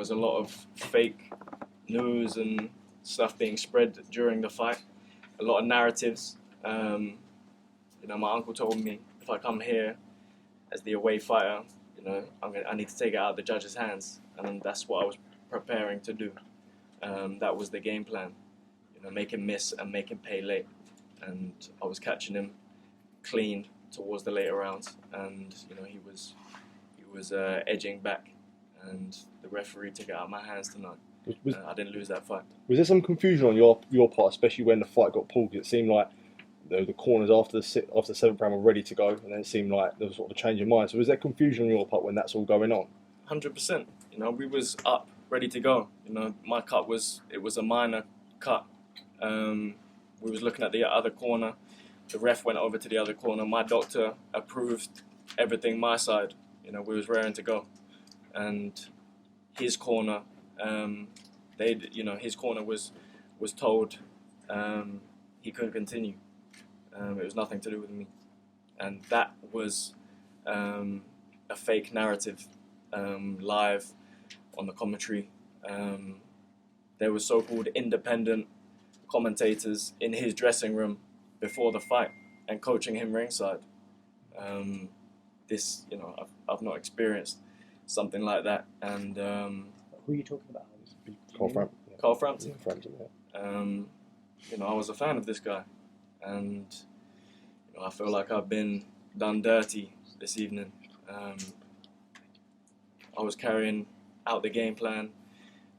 was a lot of fake news and stuff being spread during the fight. A lot of narratives. You know, my uncle told me if I come here as the away fighter, you know, I need to take it out of the judge's hands, and that's what I was preparing to do. That was the game plan. You know, make him miss and make him pay late. And I was catching him clean towards the later rounds, and you know, he was edging back, and the referee took it out of my hands tonight. I didn't lose that fight. Was there some confusion on your part, especially when the fight got pulled? It seemed like the corners after the 7th round were ready to go, and then it seemed like there was sort of a change of mind. So was there confusion on your part when that's all going on? 100%. You know, we was up, ready to go. You know, my cut was a minor cut. We was looking at the other corner. The ref went over to the other corner. My doctor approved everything my side. You know, we was raring to go, and his corner, his corner was told he couldn't continue. It was nothing to do with me, and that was a fake narrative live on the commentary. There were so-called independent commentators in his dressing room before the fight and coaching him ringside. This, you know, I've not experienced something like that. And who are you talking about? Carl Frampton. Yeah, Frampton, yeah. You know, I was a fan of this guy, and you know, I feel like I've been done dirty this evening. I was carrying out the game plan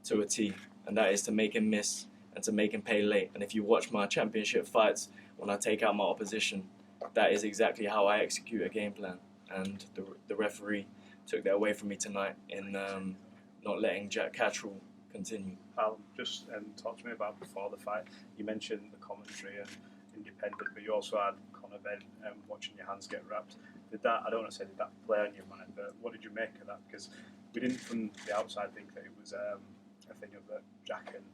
to a T, and that is to make him miss and to make him pay late. And if you watch my championship fights, when I take out my opposition, that is exactly how I execute a game plan. And the referee took that away from me tonight in not letting Jack Catterall continue. I'll just talk to me about before the fight. You mentioned the commentary and independent, but you also had Conor Ben watching your hands get wrapped. Did that, I don't want to say did that play on your mind, but what did you make of that? Because we didn't from the outside think that it was a thing of that Jack and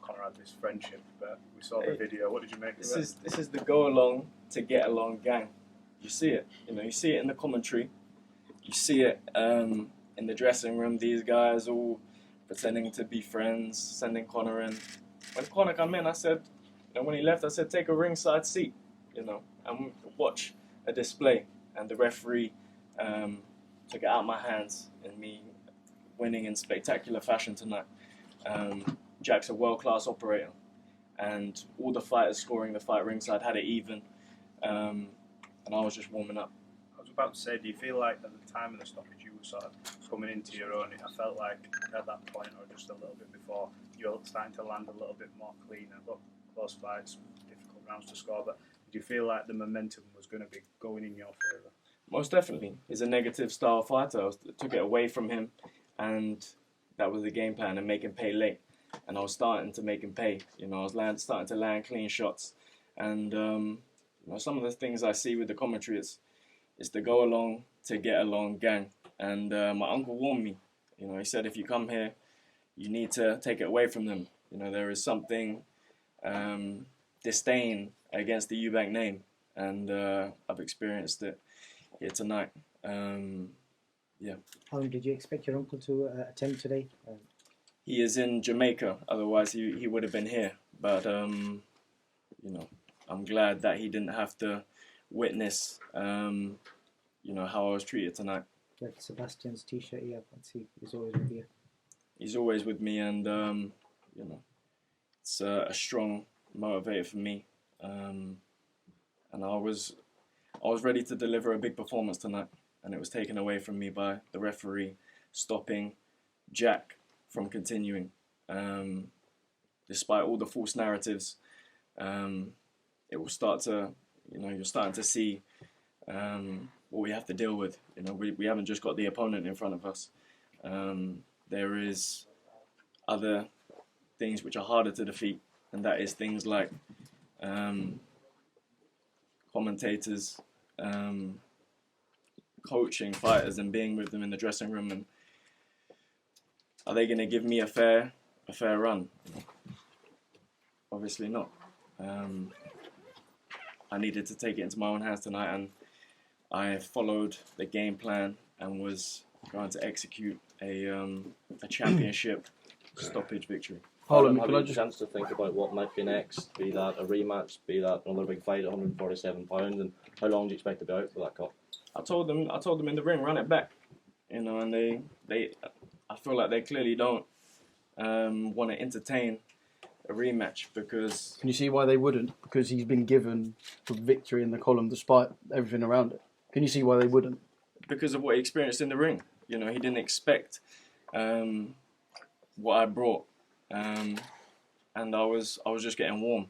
Conor had this friendship, but we saw the video. What did you make of it? This is the go along to get along gang. You see it, you know, you see it in the commentary, you see it in the dressing room. These guys all pretending to be friends, sending Conor in. When Conor came in, I said, you know, when he left, I said, take a ringside seat, you know, and watch a display. And the referee took it out of my hands and me winning in spectacular fashion tonight. Jack's a world-class operator, and all the fighters scoring the fight ringside had it even, and I was just warming up. I was about to say, do you feel like at the time of the stoppage you were sort of coming into your own? I felt like at that point, or just a little bit before, you were starting to land a little bit more cleaner. Look, close fights, difficult rounds to score, but did you feel like the momentum was going to be going in your favour? Most definitely. He's a negative style fighter. I took it away from him, and that was the game plan, and make him pay late. And I was starting to make him pay. You know, I was starting to land clean shots. And you know, some of the things I see with the commentary is the go along to get along gang. And my uncle warned me. You know, he said if you come here, you need to take it away from them. You know, there is something disdain against the Eubank name, and I've experienced it here tonight. Yeah. How long did you expect your uncle to attend today? He is in Jamaica, otherwise he would have been here. But, you know, I'm glad that he didn't have to witness, you know, how I was treated tonight. Like Sebastian's t-shirt, yeah, let's see, he's always with you. He's always with me, and, you know, it's a strong motivator for me. And I was ready to deliver a big performance tonight, and it was taken away from me by the referee stopping Jack from continuing. Despite all the false narratives, it will start to, you know, you're starting to see what we have to deal with. You know, we haven't just got the opponent in front of us. There is other things which are harder to defeat, and that is things like commentators coaching fighters and being with them in the dressing room. And are they going to give me a fair run? Obviously not. I needed to take it into my own hands tonight, and I followed the game plan and was going to execute a championship stoppage victory. Harlem, Have can you I had a just chance to think about what might be next? Be that a rematch, be that another big fight at 147 pounds, and how long do you expect to be out for that cup? I told them in the ring, run it back, you know, and I feel like they clearly don't want to entertain a rematch because Can you see why they wouldn't? Because he's been given the victory in the column despite everything around it. Can you see why they wouldn't? of what he experienced in the ring. You know, he didn't expect what I brought, and I was just getting warm.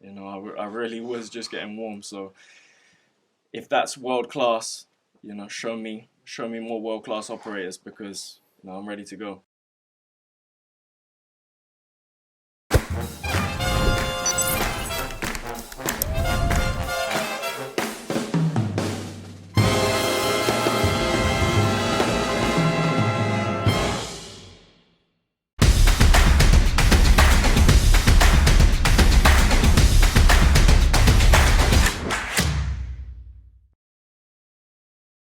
You know, I really was just getting warm. So if that's world class, you know, show me more world class operators because you know, I'm ready to go.